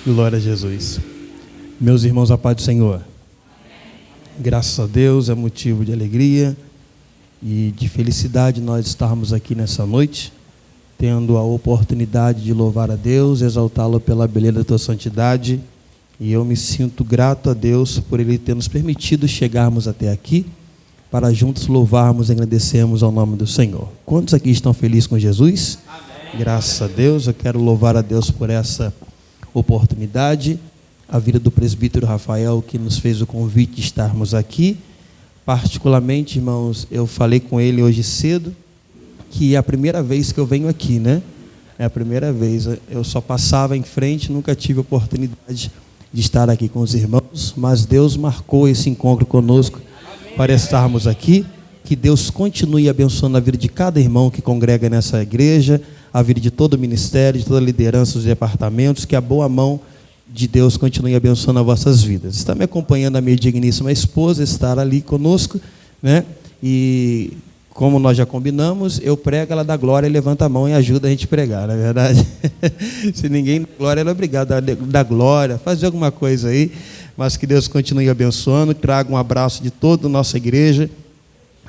Glória a Jesus. Meus irmãos, a paz do Senhor. Graças a Deus, é motivo de alegria e de felicidade nós estarmos aqui nessa noite, tendo a oportunidade de louvar a Deus, exaltá-lo pela beleza da tua santidade. E eu me sinto grato a Deus por Ele ter nos permitido chegarmos até aqui, para juntos louvarmos e agradecermos ao nome do Senhor. Quantos aqui estão felizes com Jesus? Amém. Graças a Deus, eu quero louvar a Deus por essa oportunidade, a vida do presbítero Rafael, que nos fez o convite de estarmos aqui. Particularmente, irmãos, eu falei com ele hoje cedo, que é a primeira vez que eu venho aqui, né? É a primeira vez, eu só passava em frente, nunca tive oportunidade de estar aqui com os irmãos, mas Deus marcou esse encontro conosco para estarmos aqui. Que Deus continue abençoando a vida de cada irmão que congrega nessa igreja, a vida de todo o ministério, de toda a liderança dos departamentos, que a boa mão de Deus continue abençoando as vossas vidas. Está me acompanhando a minha digníssima esposa, estar ali conosco, né? E como nós já combinamos, eu prego, ela dá glória e levanta a mão e ajuda a gente a pregar, não é verdade? Se ninguém dá glória, ela é obrigada a dar glória, fazer alguma coisa aí, mas que Deus continue abençoando. Traga um abraço de toda a nossa igreja.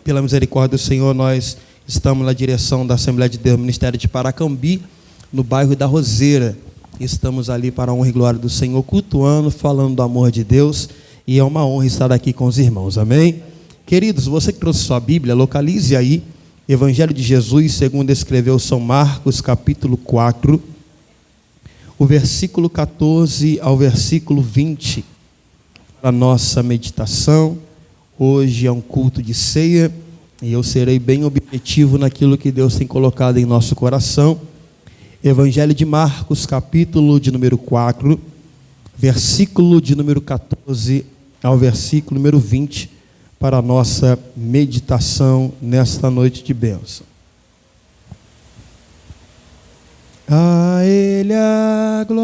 Pela misericórdia do Senhor, nós estamos na direção da Assembleia de Deus, Ministério de Paracambi, no bairro da Roseira. Estamos ali para a honra e glória do Senhor, cultuando, falando do amor de Deus, e é uma honra estar aqui com os irmãos, amém? Queridos, você que trouxe sua Bíblia, localize aí, Evangelho de Jesus, segundo escreveu São Marcos, capítulo 4, o versículo 14 ao versículo 20, para a nossa meditação. Hoje é um culto de ceia e eu serei bem objetivo naquilo que Deus tem colocado em nosso coração. Evangelho de Marcos, capítulo de número 4, versículo de número 14 ao versículo número 20, para a nossa meditação nesta noite de bênção. A Ele a glória,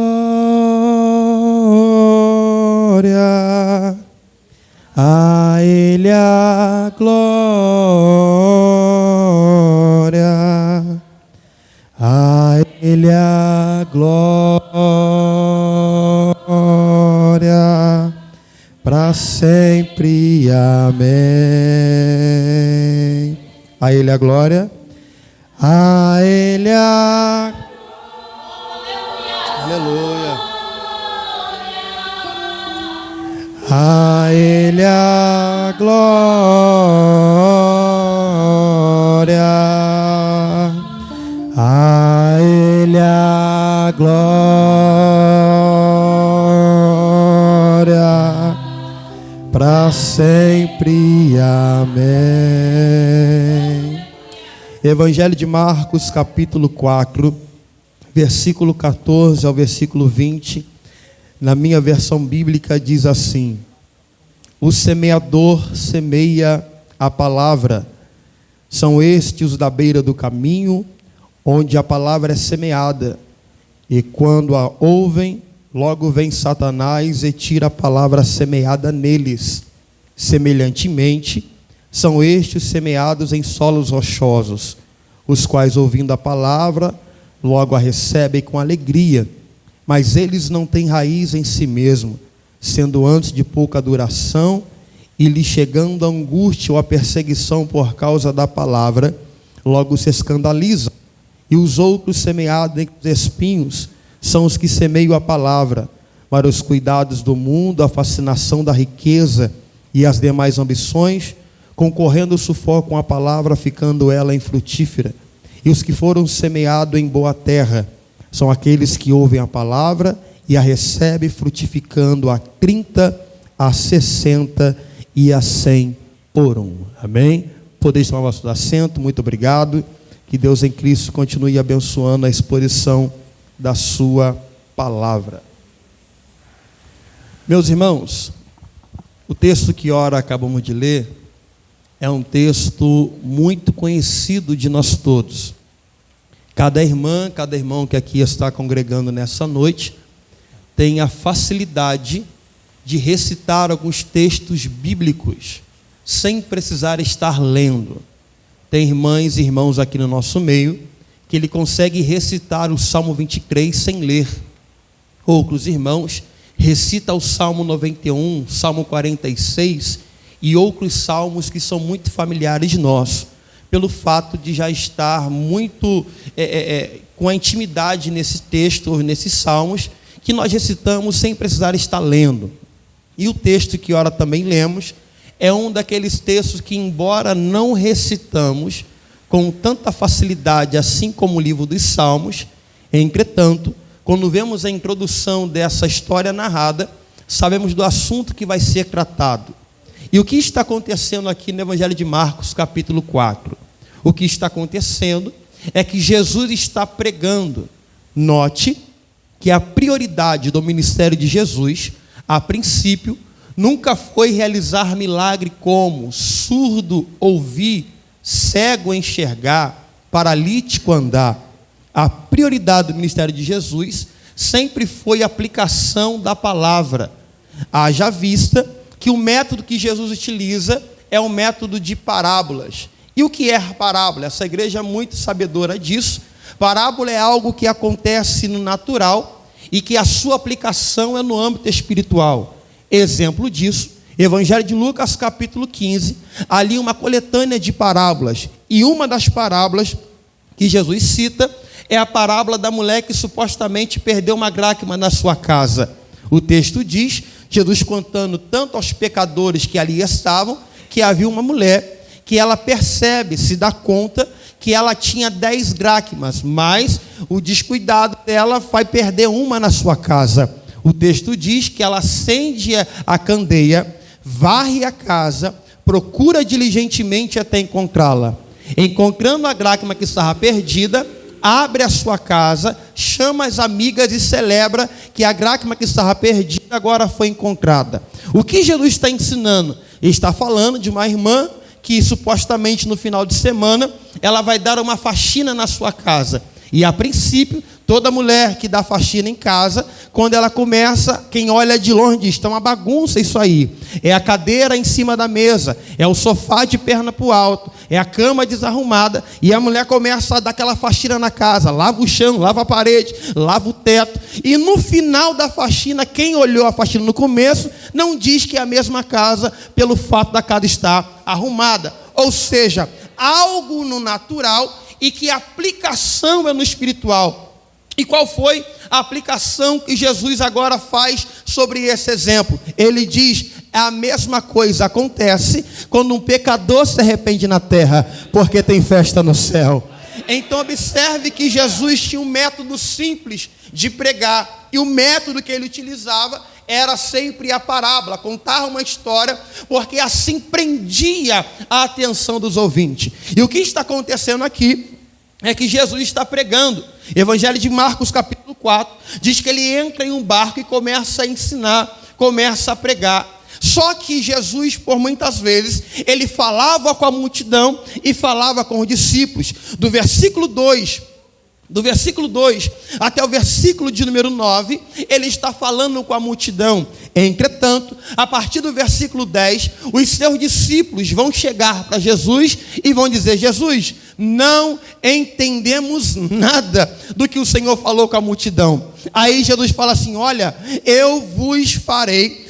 a Ele a glória, a Ele a glória, para sempre, amém. A Ele a glória, a Ele a aleluia. A Ele a glória, a Ele a glória, para sempre, amém. Evangelho de Marcos, capítulo 4, versículo 14 ao versículo 20, na minha versão bíblica diz assim: o semeador semeia a palavra. São estes os da beira do caminho, onde a palavra é semeada. E quando a ouvem, logo vem Satanás e tira a palavra semeada neles. Semelhantemente, são estes semeados em solos rochosos, os quais, ouvindo a palavra, logo a recebem com alegria. Mas eles não têm raiz em si mesmo, sendo antes de pouca duração, e lhe chegando a angústia ou a perseguição por causa da palavra, logo se escandalizam. E os outros semeados entre os espinhos são os que semeiam a palavra, para os cuidados do mundo, a fascinação da riqueza e as demais ambições, concorrendo o sufoco com a palavra, ficando ela infrutífera. E os que foram semeados em boa terra são aqueles que ouvem a palavra e a recebem, frutificando a 30, a 60 e a 100 por um. Amém? Podeis tomar vosso assento, muito obrigado. Que Deus em Cristo continue abençoando a exposição da sua palavra. Meus irmãos, o texto que ora acabamos de ler é um texto muito conhecido de nós todos. Cada irmã, cada irmão que aqui está congregando nessa noite tem a facilidade de recitar alguns textos bíblicos sem precisar estar lendo. Tem irmãs e irmãos aqui no nosso meio que ele consegue recitar o Salmo 23 sem ler. outros irmãos, recita o Salmo 91, Salmo 46 e outros salmos que são muito familiares nossos, pelo fato de já estar muito com a intimidade nesse texto, nesses salmos, que nós recitamos sem precisar estar lendo. E o texto que ora também lemos é um daqueles textos que, embora não recitamos com tanta facilidade, assim como o livro dos Salmos, entretanto, quando vemos a introdução dessa história narrada, sabemos do assunto que vai ser tratado. E o que está acontecendo aqui no Evangelho de Marcos, capítulo 4? O que está acontecendo é que Jesus está pregando. Note que a prioridade do ministério de Jesus, a princípio, nunca foi realizar milagre como surdo ouvir, cego enxergar, paralítico andar. A prioridade do ministério de Jesus sempre foi a aplicação da palavra. Haja vista que o método que Jesus utiliza é o método de parábolas. E o que é parábola? Essa igreja é muito sabedora disso. Parábola é algo que acontece no natural e que a sua aplicação é no âmbito espiritual. Exemplo disso, Evangelho de Lucas, capítulo 15, ali uma coletânea de parábolas. E uma das parábolas que Jesus cita é a parábola da mulher que supostamente perdeu uma dracma na sua casa. O texto diz, Jesus contando tanto aos pecadores que ali estavam, que havia uma mulher que ela percebe, se dá conta que ela tinha 10 dracmas, mas o descuidado dela vai perder uma na sua casa. O texto diz que ela acende a candeia, varre a casa, procura diligentemente até encontrá-la. Encontrando a dracma que estava perdida, abre a sua casa, chama as amigas e celebra que a dracma que estava perdida agora foi encontrada. O que Jesus está ensinando? Ele está falando de uma irmã que supostamente no final de semana ela vai dar uma faxina na sua casa. E a princípio, toda mulher que dá faxina em casa, quando ela começa, quem olha de longe diz, está uma bagunça isso aí. É a cadeira em cima da mesa, é o sofá de perna para o alto, é a cama desarrumada, e a mulher começa a dar aquela faxina na casa, lava o chão, lava a parede, lava o teto, e no final da faxina, quem olhou a faxina no começo, não diz que é a mesma casa, pelo fato da casa estar arrumada. Ou seja, algo no natural e que a aplicação é no espiritual. E qual foi a aplicação que Jesus agora faz sobre esse exemplo? Ele diz, a mesma coisa acontece quando um pecador se arrepende na terra, porque tem festa no céu. Então observe que Jesus tinha um método simples de pregar, e o método que ele utilizava era sempre a parábola, contar uma história, porque assim prendia a atenção dos ouvintes. E o que está acontecendo aqui é que Jesus está pregando. Evangelho de Marcos, capítulo 4, diz que ele entra em um barco e começa a ensinar, começa a pregar. Só que Jesus, por muitas vezes, ele falava com a multidão e falava com os discípulos. Do versículo 2 até o versículo de número 9, ele está falando com a multidão. Entretanto, a partir do versículo 10, os seus discípulos vão chegar para Jesus e vão dizer, Jesus, não entendemos nada do que o Senhor falou com a multidão. Aí Jesus fala assim, olha, eu vos farei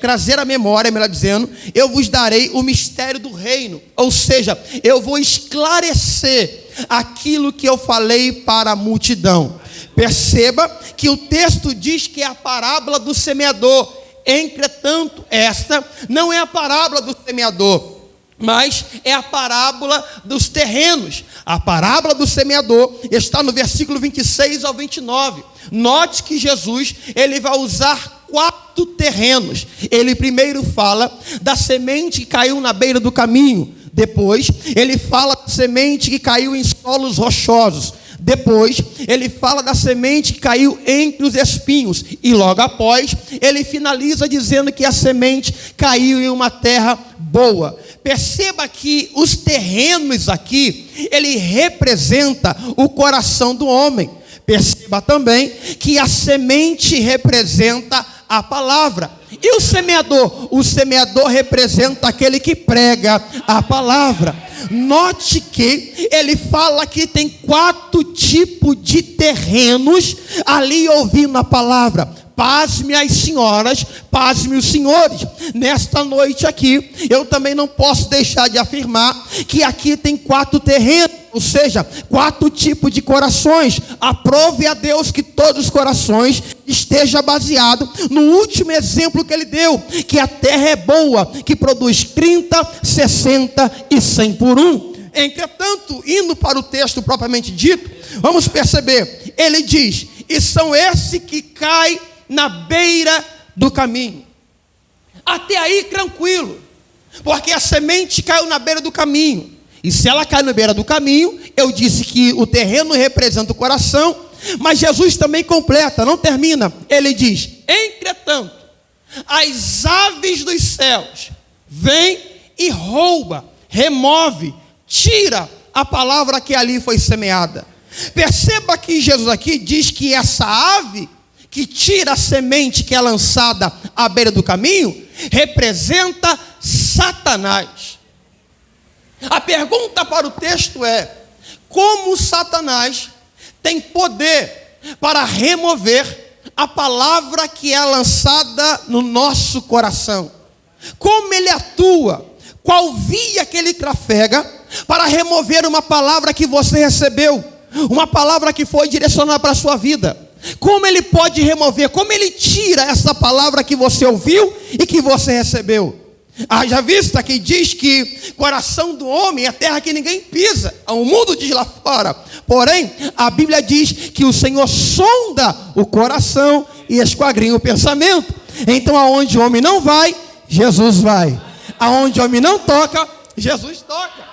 trazer a memória, melhor dizendo, eu vos darei o mistério do reino. Ou seja, eu vou esclarecer aquilo que eu falei para a multidão. Perceba que o texto diz que é a parábola do semeador. Entretanto, esta não é a parábola do semeador, mas é a parábola dos terrenos. A parábola do semeador está no versículo 26 ao 29. Note que Jesus, ele vai usar 4 terrenos. Ele primeiro fala da semente que caiu na beira do caminho. Depois, ele fala da semente que caiu em solos rochosos. Depois, ele fala da semente que caiu entre os espinhos. E logo após, ele finaliza dizendo que a semente caiu em uma terra boa. Perceba que os terrenos aqui, ele representa o coração do homem. Perceba também que a semente representa a palavra. E o semeador? O semeador representa aquele que prega a palavra. Note que ele fala que tem 4 tipos de terrenos ali ouvindo a palavra. Pasme as senhoras, pasme os senhores. Nesta noite aqui, eu também não posso deixar de afirmar que aqui tem 4 terrenos, ou seja, 4 tipos de corações. Aprove a Deus que todos os corações esteja baseado no último exemplo que ele deu, que a terra é boa, que produz 30, 60 e 100 por 1. Entretanto, indo para o texto propriamente dito, vamos perceber, ele diz, e são esses que caem na beira do caminho. Até aí tranquilo, porque a semente caiu na beira do caminho, e se ela cai na beira do caminho, eu disse que o terreno representa o coração, mas Jesus também completa, não termina, ele diz, entretanto, as aves dos céus vêm e rouba, remove, tira a palavra que ali foi semeada. Perceba que Jesus aqui diz que essa ave que tira a semente que é lançada à beira do caminho, representa Satanás. A pergunta para o texto é, como Satanás tem poder para remover a palavra que é lançada no nosso coração? Como ele atua? Qual via que ele trafega para remover uma palavra que você recebeu? Uma palavra que foi direcionada para a sua vida? Como ele pode remover? Como ele tira essa palavra que você ouviu e que você recebeu? Já vista que diz que coração do homem é terra que ninguém pisa. O mundo diz lá fora. Porém, a Bíblia diz que o Senhor sonda o coração e esquadrinha o pensamento. Então, aonde o homem não vai, Jesus vai. Aonde o homem não toca, Jesus toca.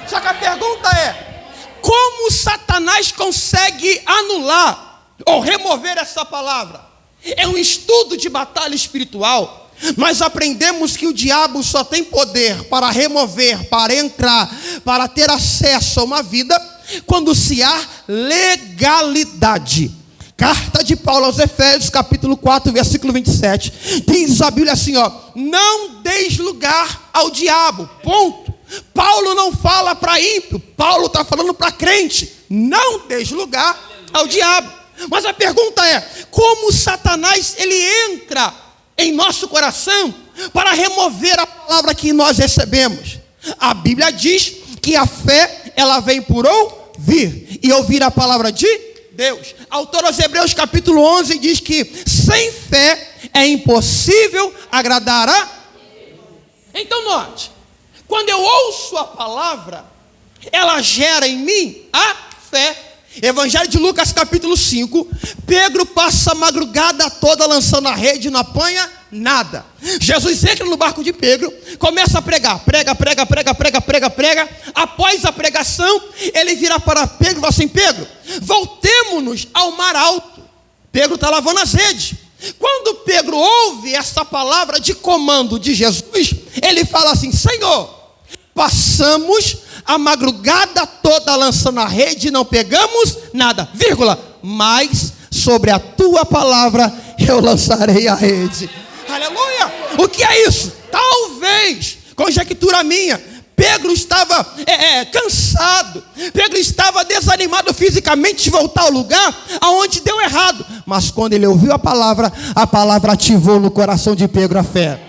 Só que a pergunta é, como Satanás consegue anular ou remover essa palavra? É um estudo de batalha espiritual. Nós aprendemos que o diabo só tem poder para remover, para entrar, para ter acesso a uma vida, quando se há legalidade. Carta de Paulo aos Efésios, capítulo 4, versículo 27. Diz a Bíblia assim, ó, não deis lugar ao diabo, ponto. Paulo não fala para ímpio, Paulo está falando para crente. Não deis lugar ao diabo. Mas a pergunta é, como Satanás ele entra em nosso coração para remover a palavra que nós recebemos? A Bíblia diz que a fé, ela vem por ouvir, e ouvir a palavra de Deus. Autor aos Hebreus capítulo 11 diz que sem fé é impossível agradar a Deus. Então note, quando eu ouço a palavra, ela gera em mim a fé. Evangelho de Lucas capítulo 5, Pedro passa a madrugada toda lançando a rede, não apanha nada. Jesus entra no barco de Pedro, começa a pregar, prega. Após a pregação, ele vira para Pedro e fala assim, Pedro, voltemo-nos ao mar alto. Pedro está lavando as redes. Quando Pedro ouve essa palavra de comando de Jesus, ele fala assim, Senhor, passamos a madrugada toda lançando a rede e não pegamos nada, mas sobre a tua palavra eu lançarei a rede. Aleluia! O que é isso? Talvez, conjectura minha, Pedro estava cansado, Pedro estava desanimado fisicamente de voltar ao lugar aonde deu errado, mas quando ele ouviu a palavra ativou no coração de Pedro a fé.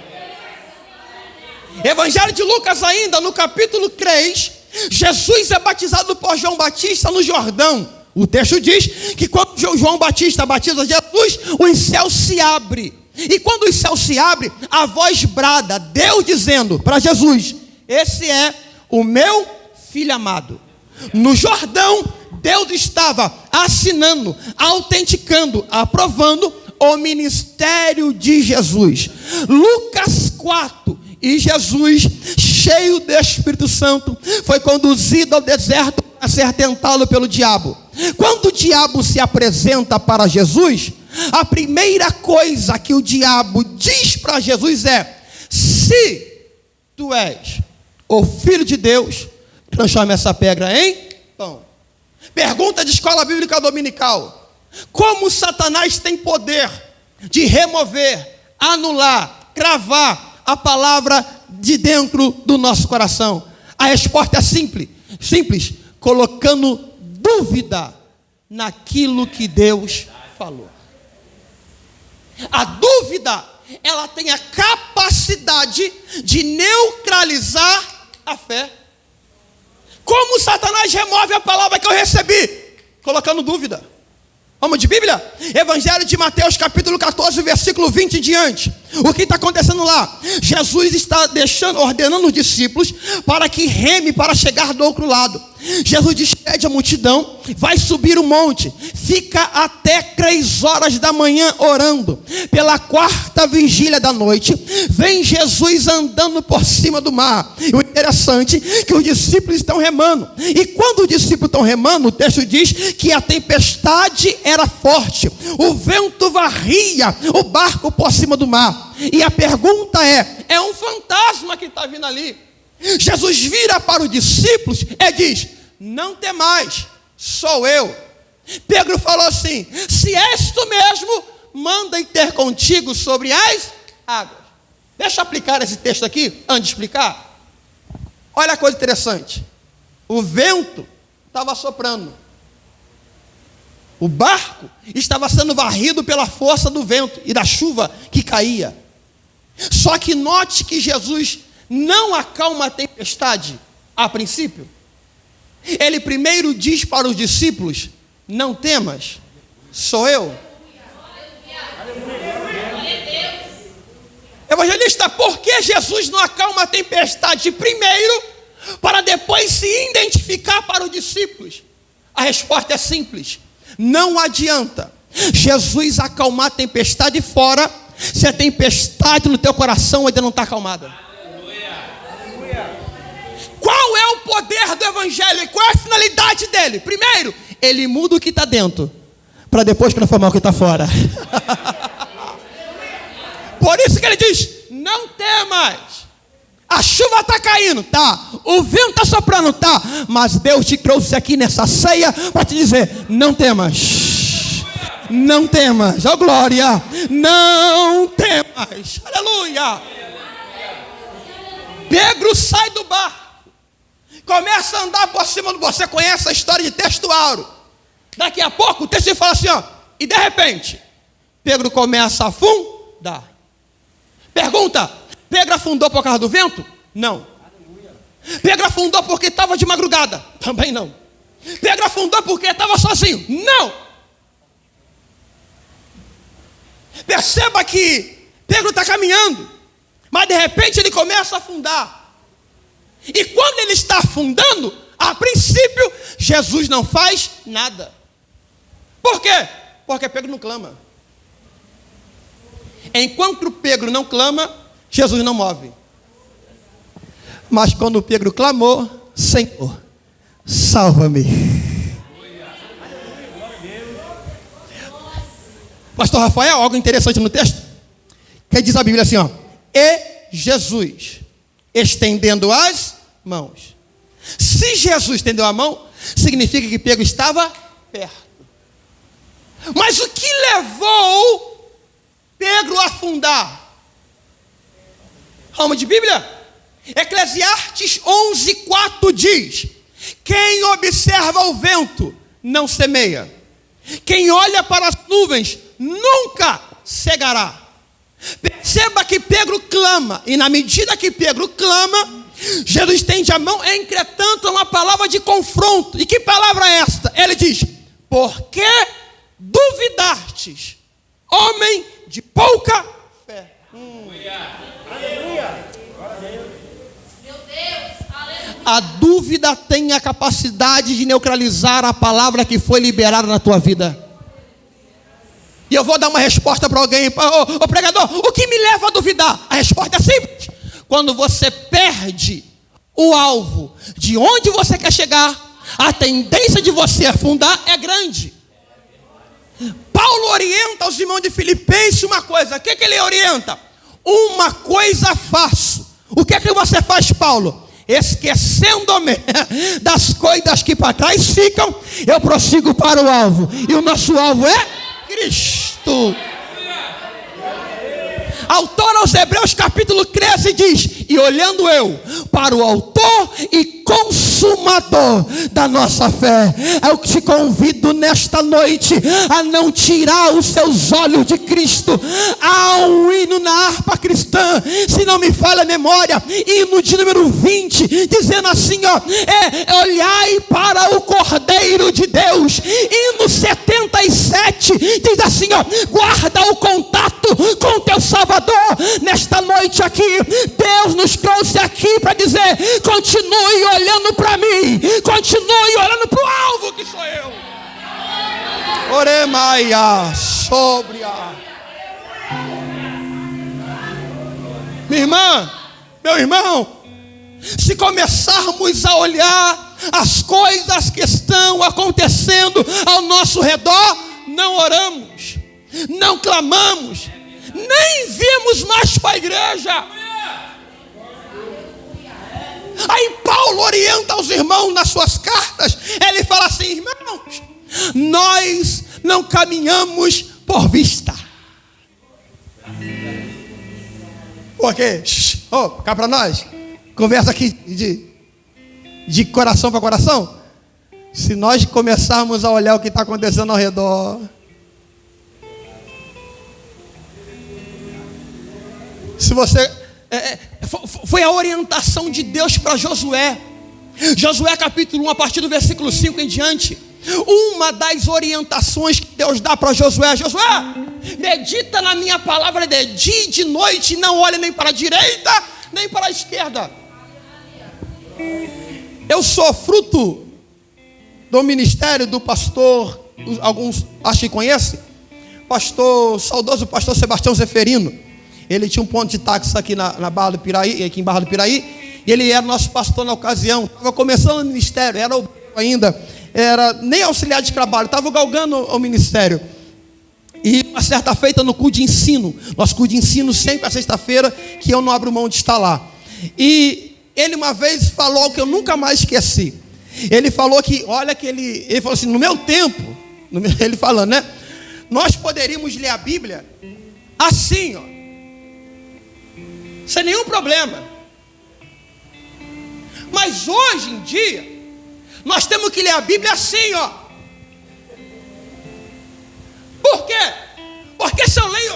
Evangelho de Lucas ainda, no capítulo 3, Jesus é batizado por João Batista no Jordão. O texto diz que quando João Batista batiza Jesus, os céus se abrem. E quando os céus se abrem, a voz brada, Deus dizendo para Jesus, esse é o meu filho amado. No Jordão, Deus estava assinando, autenticando, aprovando o ministério de Jesus. Lucas 4. E Jesus, cheio do Espírito Santo, foi conduzido ao deserto a ser tentado pelo diabo. Quando o diabo se apresenta para Jesus, a primeira coisa que o diabo diz para Jesus é, se tu és o Filho de Deus, transforma essa pedra em pão. Pergunta de escola bíblica dominical, como Satanás tem poder de remover, anular, cravar a palavra de dentro do nosso coração? A resposta é simples, colocando dúvida naquilo que Deus falou. A dúvida, ela tem a capacidade de neutralizar a fé. Como Satanás remove a palavra que eu recebi? Colocando dúvida. Vamos de Bíblia? Evangelho de Mateus, capítulo 14, versículo 20 em diante. O que está acontecendo lá? Jesus está ordenando os discípulos para que reme para chegar do outro lado. Jesus despede a multidão, vai subir o monte, fica até 3 horas da manhã orando. Pela 4ª vigília da noite, vem Jesus andando por cima do mar. E o interessante é que os discípulos estão remando. E quando os discípulos estão remando, o texto diz que a tempestade era forte. O vento varria o barco por cima do mar. E a pergunta é um fantasma que está vindo ali. Jesus vira para os discípulos e diz: não temais, sou eu. Pedro falou assim: se és tu mesmo, manda ter contigo sobre as águas. Deixa eu aplicar esse texto aqui, antes de explicar. Olha a coisa interessante. O vento estava soprando. O barco estava sendo varrido pela força do vento e da chuva que caía. Só que note que Jesus não acalma a tempestade a princípio. Ele primeiro diz para os discípulos: não temas, sou eu. Evangelista, por que Jesus não acalma a tempestade primeiro, para depois se identificar para os discípulos? A resposta é simples: não adianta Jesus acalmar a tempestade fora, se a tempestade no teu coração ainda não está acalmada. Qual é o poder do Evangelho? Qual é a finalidade dele? Primeiro, ele muda o que está dentro, para depois transformar o que está fora. Por isso que ele diz: não temas. A chuva está caindo, tá? O vento está soprando, tá? Mas Deus te trouxe aqui nessa ceia para te dizer: não temas. Não temas, ó glória, não temas, aleluia. Pedro sai do barco, começa a andar por cima do... Você conhece a história de Testuauro. Daqui a pouco o texto fala assim, ó, e de repente Pedro começa a afundar. Pergunta: Pedro afundou por causa do vento? Não. Pedro afundou porque estava de madrugada? Também não. Pedro afundou porque estava sozinho? Não. Perceba que Pedro está caminhando, mas de repente ele começa a afundar. E quando ele está afundando, a princípio, Jesus não faz nada. Por quê? Porque Pedro não clama. Enquanto Pedro não clama, Jesus não move. Mas quando Pedro clamou: Senhor, salva-me. Pastor Rafael, algo interessante no texto, que diz a Bíblia assim, ó: e Jesus, estendendo as mãos. Se Jesus estendeu a mão, significa que Pedro estava perto. Mas o que levou Pedro a afundar? Vamos de Bíblia? Eclesiastes 11:4 diz: quem observa o vento não semeia, quem olha para as nuvens nunca cegará. Perceba que Pedro clama, e na medida que Pedro clama, Jesus estende a mão. Entretanto, é uma palavra de confronto. E que palavra é esta? Ele diz: por que duvidastes, homem de pouca fé? Aleluia. Meu Deus, aleluia. A dúvida tem a capacidade de neutralizar a palavra que foi liberada na tua vida. E eu vou dar uma resposta para alguém: ô pregador, o que me leva a duvidar? A resposta é simples: quando você perde o alvo de onde você quer chegar, a tendência de você afundar é grande. Paulo orienta aos irmãos de Filipenses uma coisa. O que ele orienta? Uma coisa faço. O que é que você faz, Paulo? Esquecendo-me das coisas que para trás ficam, eu prossigo para o alvo. E o nosso alvo é Cristo. Autor aos Hebreus capítulo 13 diz: e olhando eu para o autor e consumador da nossa fé, eu te convido nesta noite a não tirar os seus olhos de Cristo. Há um hino na harpa cristã, se não me falha a memória, hino de número 20, dizendo assim, olhai para o Cordeiro de Deus. Hino 77 diz assim, guarda o contato com teu Salvador. Nesta noite aqui, Deus nos trouxe aqui para dizer: continue olhando para mim, continue olhando para o alvo que sou eu. Oremaia, sobria. Minha irmã, meu irmão, se começarmos a olhar as coisas que estão acontecendo ao nosso redor, não oramos, não clamamos, nem vimos mais para a igreja. Aí Paulo orienta os irmãos nas suas cartas. Ele fala assim: irmãos, nós não caminhamos por vista. Porque, cá para nós, conversa aqui de coração para coração. Se nós começarmos a olhar o que está acontecendo ao redor, se você... foi a orientação de Deus para Josué. Josué capítulo 1, a partir do versículo 5 em diante. Uma das orientações que Deus dá para Josué: Josué, medita na minha palavra de dia e de noite, não olhe nem para a direita, nem para a esquerda. Eu sou fruto do ministério do pastor, alguns acho que conhecem, saudoso pastor Sebastião Zeferino. Ele tinha um ponto de táxi aqui na Barra do Piraí, aqui em Barra do Piraí, e ele era nosso pastor na ocasião. Estava começando o ministério, era obreiro ainda, era nem auxiliar de trabalho, estava galgando o ministério. E uma certa feita no culto de ensino, nosso culto de ensino sempre a sexta-feira, que eu não abro mão de estar lá. E ele uma vez falou algo que eu nunca mais esqueci. Ele falou que, ele falou assim, no meu tempo, ele falando, né? Nós poderíamos ler a Bíblia assim, sem nenhum problema. Mas hoje em dia, nós temos que ler a Bíblia assim, Por quê? Porque se eu leio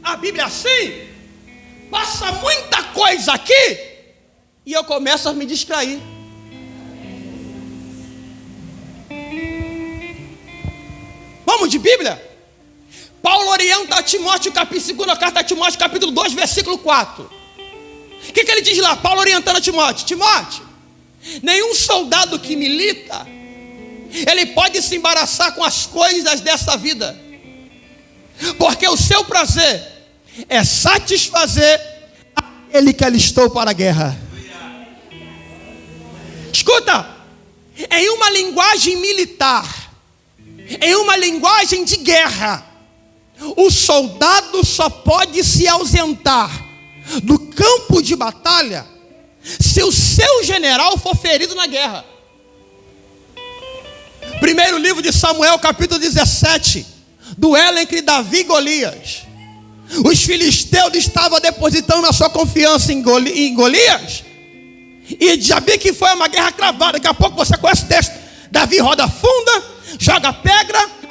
a Bíblia assim, passa muita coisa aqui e eu começo a me distrair. Vamos de Bíblia? Paulo orienta a Timóteo, segunda carta a Timóteo, capítulo 2, versículo 4. O que ele diz lá? Paulo orientando a Timóteo: Timóteo, nenhum soldado que milita, ele pode se embaraçar com as coisas dessa vida, porque o seu prazer é satisfazer aquele que alistou para a guerra. Escuta, em uma linguagem militar, em uma linguagem de guerra, o soldado só pode se ausentar do campo de batalha se o seu general for ferido na guerra. Primeiro livro de Samuel, capítulo 17, duelo entre Davi e Golias. Os filisteus estavam depositando a sua confiança em Golias, e sabia que foi uma guerra cravada. Daqui a pouco você conhece o texto. Davi roda funda, joga a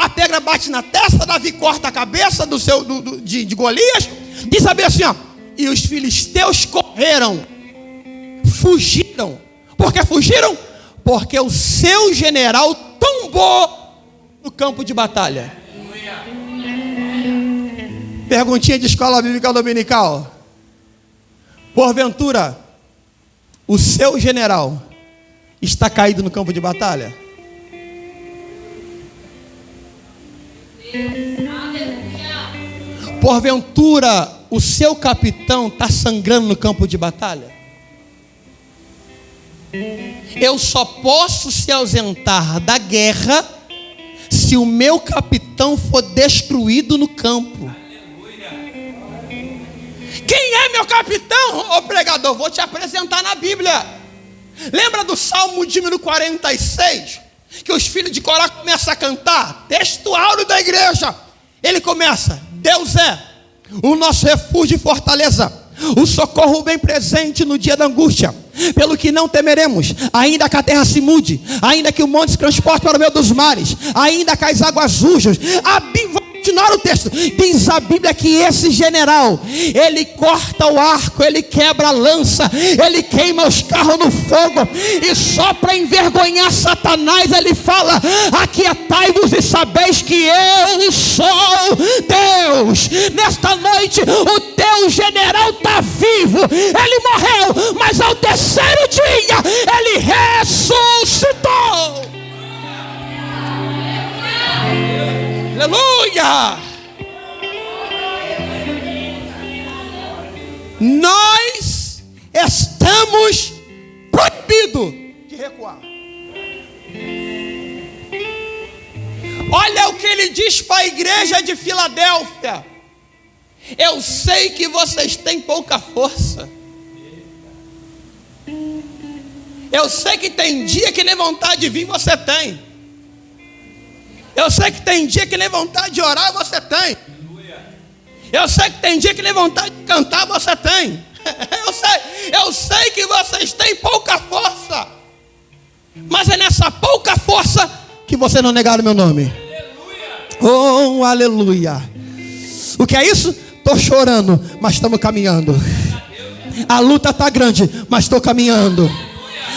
pedra bate na testa, Davi corta a cabeça de Golias. Diz a Bíblia assim, e os filisteus correram, fugiram. Por que fugiram? Porque o seu general tombou no campo de batalha. Perguntinha de escola bíblica dominical: porventura o seu general está caído no campo de batalha? Porventura o seu capitão está sangrando no campo de batalha? Eu só posso se ausentar da guerra se o meu capitão for destruído no campo. Quem é meu capitão, ô pregador? Vou te apresentar na Bíblia. Lembra do Salmo de número 46? Que os filhos de Corá começam a cantar? Texto áureo da igreja. Ele começa: Deus é o nosso refúgio e fortaleza, o socorro bem presente no dia da angústia. Pelo que não temeremos, ainda que a terra se mude, ainda que o monte se transporte para o meio dos mares, ainda que as águas rujam. Vamos continuar o texto. Diz a Bíblia que esse general, ele corta o arco, ele quebra a lança, ele queima os carros no fogo, e só para envergonhar Satanás ele fala: aquietai-vos e sabeis que eu sou Deus. Nesta noite o teu general está vivo, ele morreu, mas ao terceiro dia ele ressuscitou. Aleluia! Nós estamos proibidos de recuar. Olha o que ele diz para a igreja de Filadélfia: eu sei que vocês têm pouca força. Eu sei que tem dia que nem vontade de vir você tem. Eu sei que tem dia que nem vontade de orar você tem. Eu sei que tem dia que nem vontade de cantar você tem. Eu sei que vocês têm pouca força. Mas é nessa pouca força que vocês não negaram meu nome. Oh, aleluia. O que é isso? Estou chorando, mas estamos caminhando. A luta está grande, mas estou caminhando.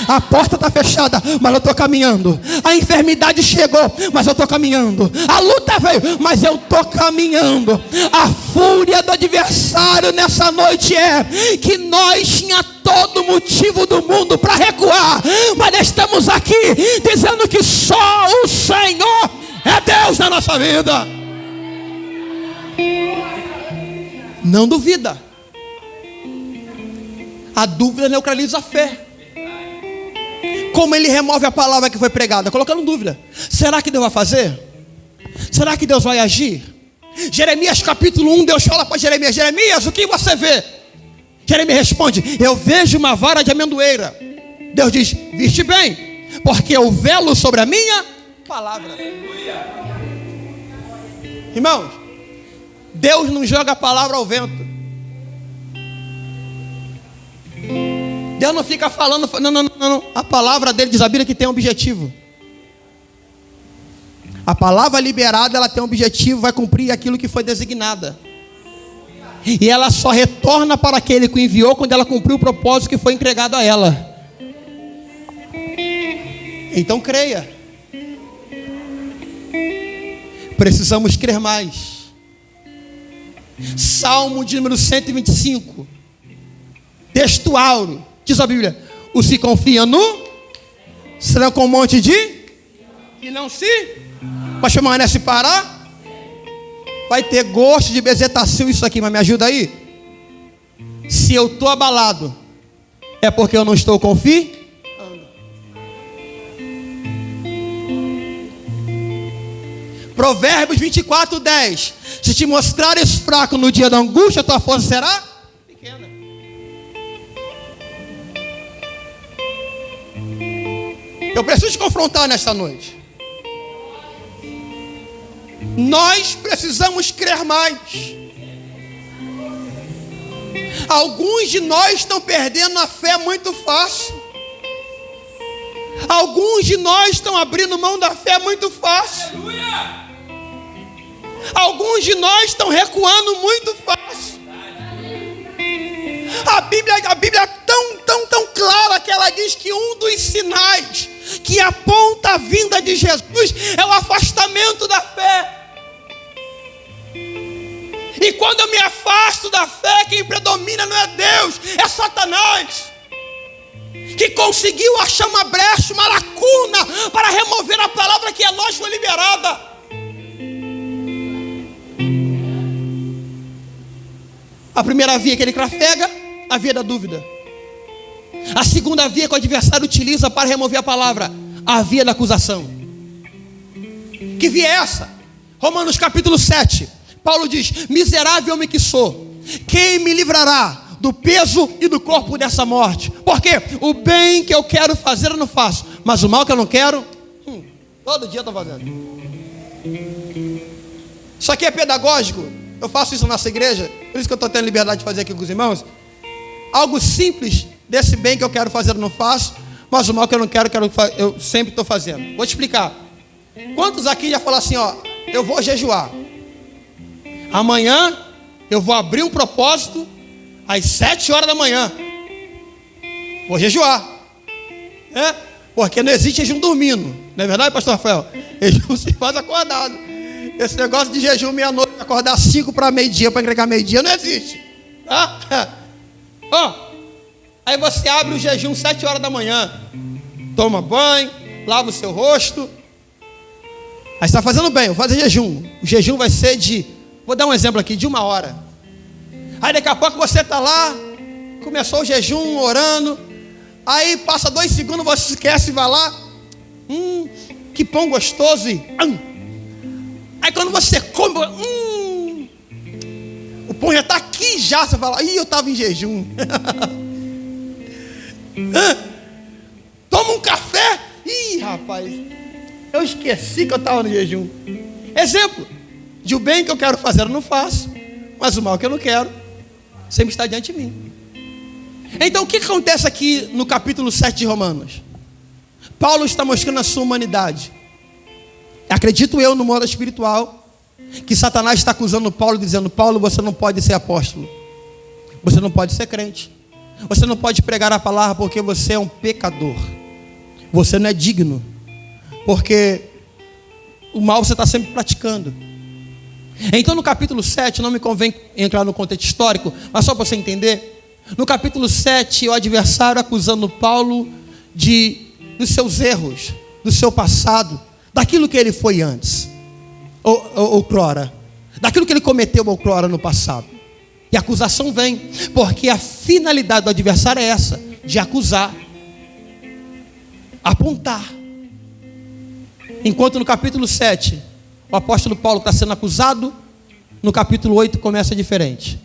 A porta está fechada, mas eu estou caminhando. A enfermidade chegou, mas eu estou caminhando. A luta veio, mas eu estou caminhando. A fúria do adversário nessa noite é que nós tinha todo motivo do mundo para recuar, mas estamos aqui dizendo que só o Senhor é Deus na nossa vida. Não duvida. A dúvida neutraliza a fé. Como ele remove a palavra que foi pregada? Colocando dúvida. Será que Deus vai fazer? Será que Deus vai agir? Jeremias capítulo 1, Deus fala para Jeremias: Jeremias, o que você vê? Jeremias responde: eu vejo uma vara de amendoeira. Deus diz: viste bem, porque eu velo sobre a minha palavra. Irmãos, Deus não joga a palavra ao vento. Deus não fica falando, não. A palavra dele, diz a Bíblia, que tem um objetivo. A palavra liberada, ela tem um objetivo, vai cumprir aquilo que foi designada. E ela só retorna para aquele que enviou quando ela cumpriu o propósito que foi entregado a ela. Então creia. Precisamos crer mais. Salmo de número 125. Texto áureo. Diz a Bíblia: os que confiam no serão com um monte de que não se, mas permanece parar. Vai ter gosto de bezetacil isso aqui, mas me ajuda aí. Se eu estou abalado, é porque eu não estou confiando. Provérbios 24:10. Se te mostrares fraco no dia da angústia, tua força será pequena. Eu preciso te confrontar nesta noite. Nós precisamos crer mais. Alguns de nós estão perdendo a fé muito fácil. Alguns de nós estão abrindo mão da fé muito fácil. Alguns de nós estão recuando muito fácil. A Bíblia é tão clara que ela diz que um dos sinais que aponta a vinda de Jesus é o afastamento da fé. E quando eu me afasto da fé, quem predomina não é Deus, é Satanás, que conseguiu achar uma brecha, uma lacuna para remover a palavra que a nós foi liberada. A primeira via que ele trafega, a via da dúvida. A segunda via que o adversário utiliza para remover a palavra, a via da acusação. Que via é essa? Romanos capítulo 7. Paulo diz: miserável homem que sou, quem me livrará do peso e do corpo dessa morte? Porque o bem que eu quero fazer eu não faço, mas o mal que eu não quero, todo dia eu estou fazendo. Isso aqui é pedagógico. eu faço isso na nossa igreja, por isso que eu estou tendo liberdade de fazer aqui com os irmãos. Algo simples desse bem que eu quero fazer eu não faço, mas o mal que eu não quero, eu sempre estou fazendo. Vou te explicar. Quantos aqui já falaram assim, ó, eu vou jejuar. Amanhã eu vou abrir um propósito às 7 horas da manhã. Vou jejuar. Porque não existe jejum dormindo. Não é verdade, pastor Rafael? Jejum se faz acordado. Esse negócio de jejum meia-noite, acordar 5 para meio-dia, para entregar meio-dia, não existe. Aí você abre o jejum 7 horas da manhã. Toma banho, lava o seu rosto. Aí você está fazendo bem, vou fazer jejum. O jejum vai ser vou dar um exemplo aqui, de 1 hora. Aí daqui a pouco você está lá, começou o jejum, orando. Aí passa 2 segundos, você esquece e vai lá. Que pão gostoso. Aí quando você come, o pão já está aqui já. Você fala, eu estava em jejum. Toma um café. Rapaz, eu esqueci que eu estava no jejum. Exemplo de o bem que eu quero fazer eu não faço, mas o mal que eu não quero sempre está diante de mim. Então o que acontece aqui no capítulo 7 de Romanos? Paulo está mostrando a sua humanidade. Acredito eu, no modo espiritual, que Satanás está acusando Paulo, dizendo: Paulo, você não pode ser apóstolo, você não pode ser crente, você não pode pregar a palavra porque você é um pecador, você não é digno, porque o mal você está sempre praticando. Então no capítulo 7, não me convém entrar no contexto histórico, mas só para você entender, no capítulo 7, o adversário acusando Paulo dos seus erros, do seu passado, daquilo que ele foi antes, outrora, daquilo que ele cometeu outrora no passado. E a acusação vem, porque a finalidade do adversário é essa, de acusar, apontar. Enquanto no capítulo 7, o apóstolo Paulo está sendo acusado, no capítulo 8 começa diferente.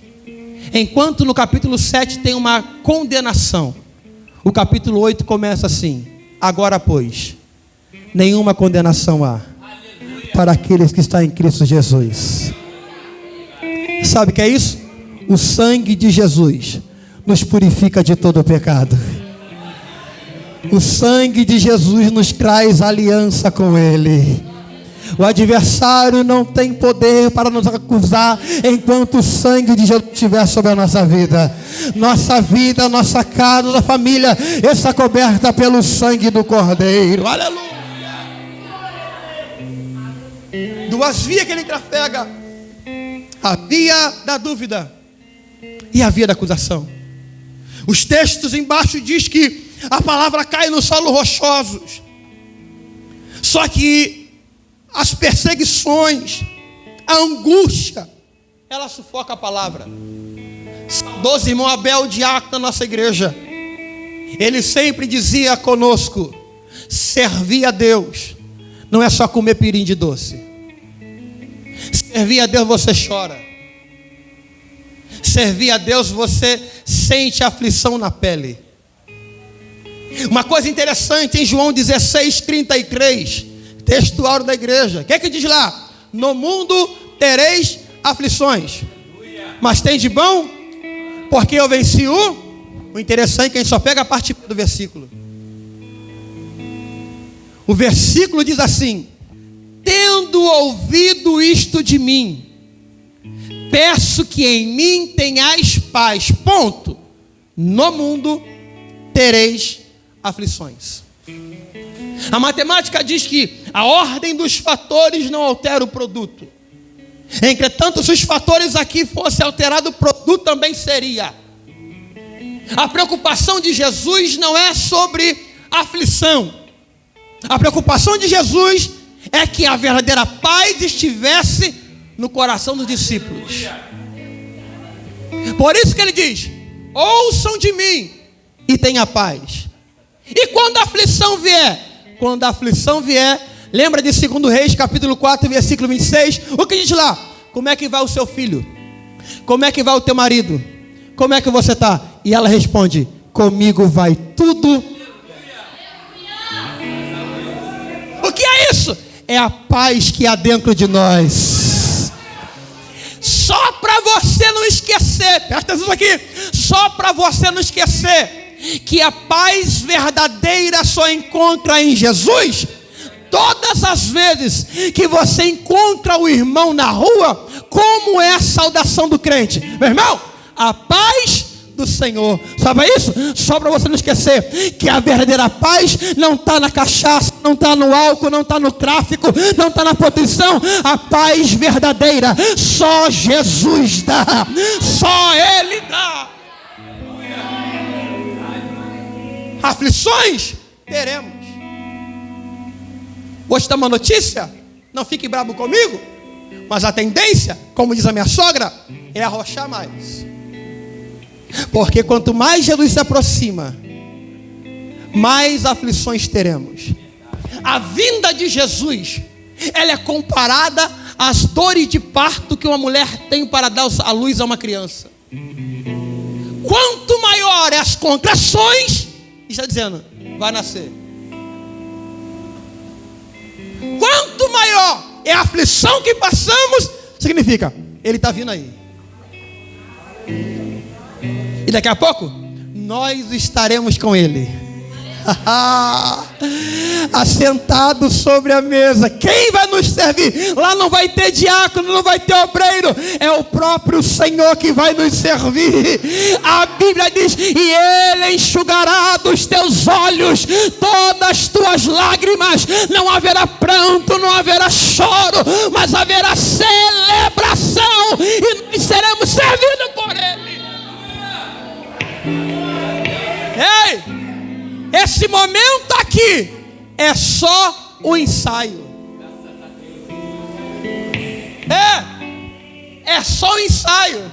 Enquanto no capítulo 7 tem uma condenação, o capítulo 8 começa assim: agora, pois, nenhuma condenação há para aqueles que estão em Cristo Jesus. Sabe o que é isso? O sangue de Jesus nos purifica de todo o pecado. O sangue de Jesus nos traz aliança com Ele. O adversário não tem poder para nos acusar enquanto o sangue de Jesus estiver sobre a nossa vida. Nossa vida, nossa casa, nossa família está coberta pelo sangue do Cordeiro. Aleluia! 2 vias que ele trafega: a via da dúvida e a via da acusação. Os textos embaixo diz que a palavra cai no solo rochosos. Só que as perseguições, a angústia, ela sufoca a palavra. Saudoso irmão Abel, diácono da nossa igreja, ele sempre dizia conosco: servir a Deus não é só comer pirim de doce. Servir a Deus você chora. Servir a Deus você sente aflição na pele. Uma coisa interessante em João 16:33, textual da igreja, o que é que diz lá? No mundo tereis aflições, mas tem de bom, porque eu venci o interessante é que a gente só pega a parte do versículo. O versículo diz assim: tendo ouvido isto de mim, peço que em mim tenhais paz. Ponto. No mundo tereis aflições. A matemática diz que a ordem dos fatores não altera o produto. Entretanto, se os fatores aqui fossem alterados, o produto também seria. A preocupação de Jesus não é sobre aflição. A preocupação de Jesus é que a verdadeira paz estivesse no coração dos discípulos. Por isso que ele diz: ouçam de mim e tenha paz. E quando a aflição vier, lembra de 2 Reis, capítulo 4, versículo 26, o que diz lá? Como é que vai o seu filho? Como é que vai o teu marido? Como é que você está? E ela responde: comigo vai tudo. O que é isso? É a paz que há dentro de nós. Só esquecer, presta atenção aqui, só para você não esquecer que a paz verdadeira só encontra em Jesus. Todas as vezes que você encontra o irmão na rua, como é a saudação do crente? Meu irmão, a paz do Senhor. Sabe isso? Só para você não esquecer que a verdadeira paz não está na cachaça, não está no álcool, não está no tráfico, não está na proteção. A paz verdadeira só Jesus dá, só Ele dá. Aflições teremos. Vou te dar uma notícia, não fique bravo comigo, mas a tendência, como diz a minha sogra, é arrochar mais. Porque quanto mais Jesus se aproxima, mais aflições teremos. A vinda de Jesus, ela é comparada às dores de parto que uma mulher tem para dar à luz a uma criança. Quanto maior é as contrações, está dizendo, vai nascer. Quanto maior é a aflição que passamos, significa, ele está vindo aí. E daqui a pouco, nós estaremos com ele. Assentado sobre a mesa. Quem vai nos servir? Lá não vai ter diácono, não vai ter obreiro. É o próprio Senhor que vai nos servir. A Bíblia diz: e Ele enxugará dos teus olhos todas as tuas lágrimas. Não haverá pranto, não haverá choro, mas haverá celebração. E nós seremos servidos por Ele. Ei! Esse momento aqui é só o ensaio. É só o ensaio.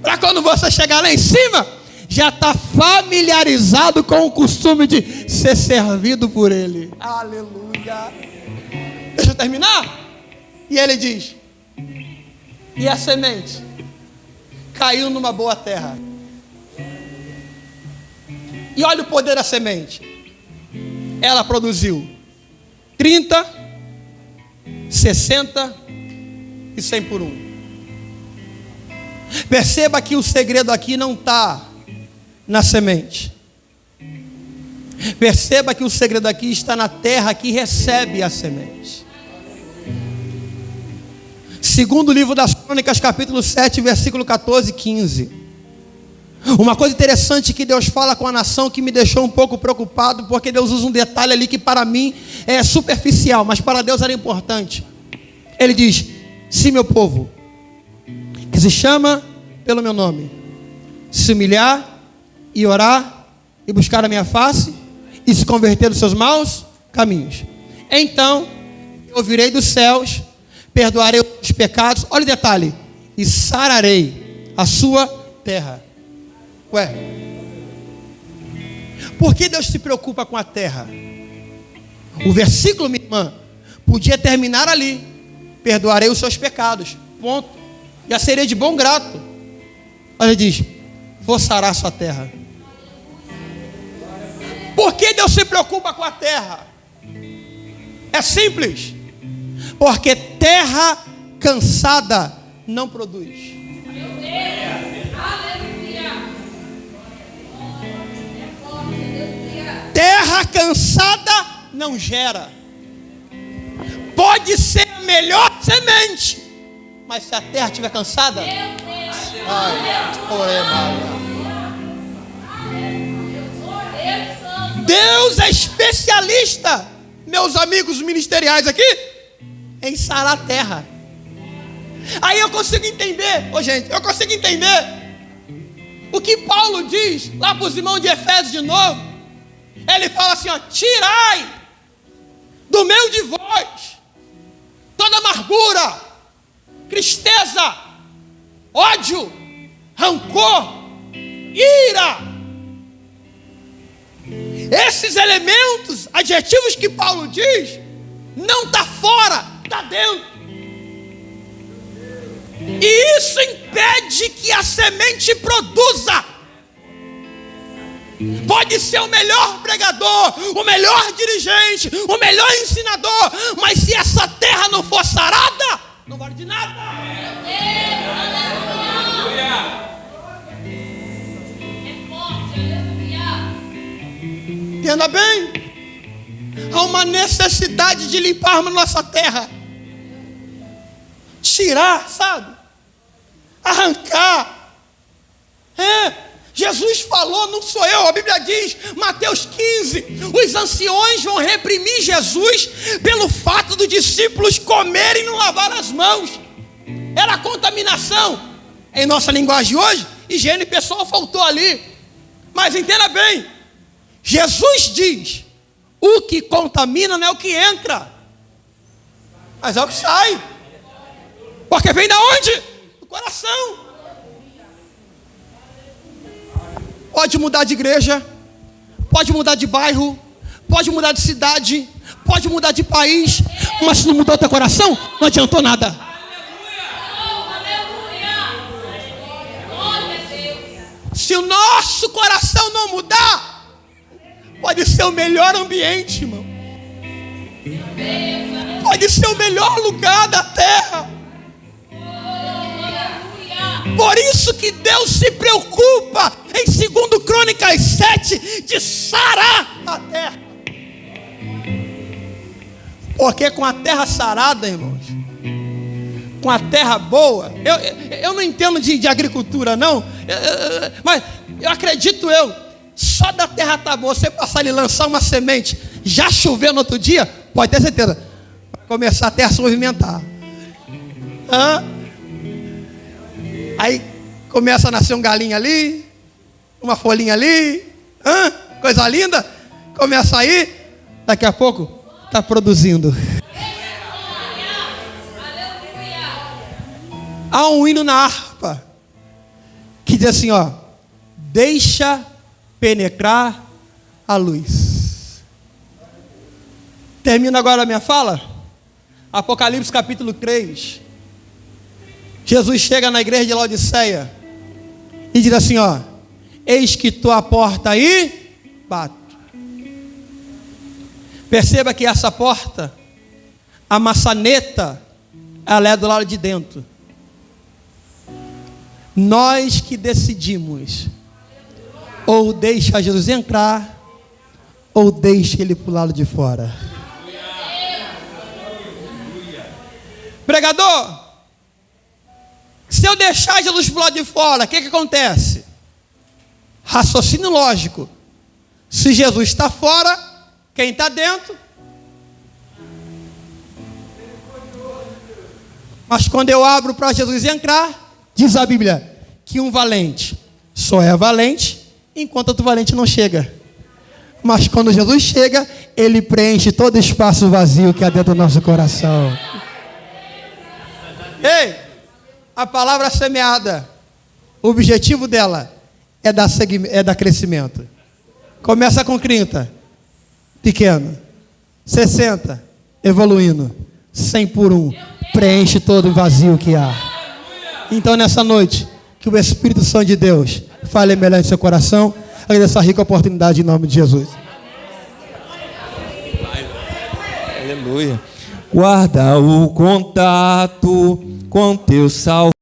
Para quando você chegar lá em cima, já está familiarizado com o costume de ser servido por Ele. Aleluia. Deixa eu terminar. E ele diz: e a semente caiu numa boa terra. E olha o poder da semente. Ela produziu 30, 60 e 100 por 1. Perceba que o segredo aqui não está na semente. Perceba que o segredo aqui está na terra que recebe a semente. Segundo livro das Crônicas, capítulo 7, versículo 14 e 15. Uma coisa interessante que Deus fala com a nação que me deixou um pouco preocupado, porque Deus usa um detalhe ali que para mim é superficial, mas para Deus era importante. Ele diz: se meu povo, que se chama pelo meu nome, se humilhar e orar e buscar a minha face e se converter dos seus maus caminhos, então eu ouvirei dos céus, perdoarei os pecados, olha o detalhe, e sararei a sua terra. Ué, por que Deus se preocupa com a terra? O versículo, minha irmã, podia terminar ali: perdoarei os seus pecados, ponto, já seria de bom grato. Olha, ele diz: vou sarar a sua terra. Por que Deus se preocupa com a terra? É simples, porque terra cansada não produz. Terra cansada não gera. Pode ser a melhor semente, mas se a terra estiver cansada, Deus é especialista, meus amigos ministeriais aqui, em sarar a terra. Aí eu consigo entender, eu consigo entender o que Paulo diz lá para os irmãos de Efésios de novo. Ele fala assim: ó, tirai do meio de vós toda amargura, tristeza, ódio, rancor, ira. Esses elementos, adjetivos que Paulo diz, não está fora, está dentro. E isso impede que a semente produza. Pode ser o melhor pregador, o melhor dirigente, o melhor ensinador, mas se essa terra não for sarada, não vale de nada. Entenda bem. Há uma necessidade de limparmos nossa terra. Tirar, sabe? Arrancar. Jesus falou, não sou eu, a Bíblia diz, Mateus 15, os anciões vão reprimir Jesus pelo fato dos discípulos comerem e não lavar as mãos. Era contaminação. Em nossa linguagem hoje, higiene pessoal faltou ali. Mas entenda bem, Jesus diz, o que contamina não é o que entra, mas é o que sai. Porque vem da onde? Do coração. Pode mudar de igreja, pode mudar de bairro, pode mudar de cidade, pode mudar de país, mas se não mudou teu coração, não adiantou nada. Se o nosso coração não mudar, pode ser o melhor ambiente, irmão. Pode ser o melhor lugar da terra. Por isso que Deus se preocupa em 2 Crônicas 7 de sarar a terra. Porque com a terra sarada, irmãos, com a terra boa, eu não entendo de agricultura não, mas eu acredito só da terra tá boa, você passar ali e lançar uma semente, já chover no outro dia, pode ter certeza, vai começar a terra a se movimentar. Aí começa a nascer um galinho ali, uma folhinha ali, coisa linda, começa aí, daqui a pouco está produzindo. Há um hino na harpa que diz assim, deixa penetrar a luz. Termino agora a minha fala. Apocalipse capítulo 3. Jesus chega na igreja de Laodiceia e diz assim, eis que estou à porta e bato. Perceba que essa porta, a maçaneta, ela é do lado de dentro. Nós que decidimos, ou deixa Jesus entrar, ou deixa ele para o lado de fora. Pregador, se eu deixar Jesus para o lado de fora, o que acontece? Raciocínio lógico. Se Jesus está fora, quem está dentro? Mas quando eu abro para Jesus entrar, diz a Bíblia que um valente só é valente enquanto outro valente não chega. Mas quando Jesus chega, ele preenche todo o espaço vazio que há dentro do nosso coração. Ei, a palavra semeada, o objetivo dela é dar crescimento. Começa com 30, pequeno, 60, evoluindo, 100 por 1, preenche todo o vazio que há. Então nessa noite, que o Espírito Santo de Deus fale melhor em seu coração, agradeço a rica oportunidade em nome de Jesus. Aleluia. Guarda o contato com teu Salvador.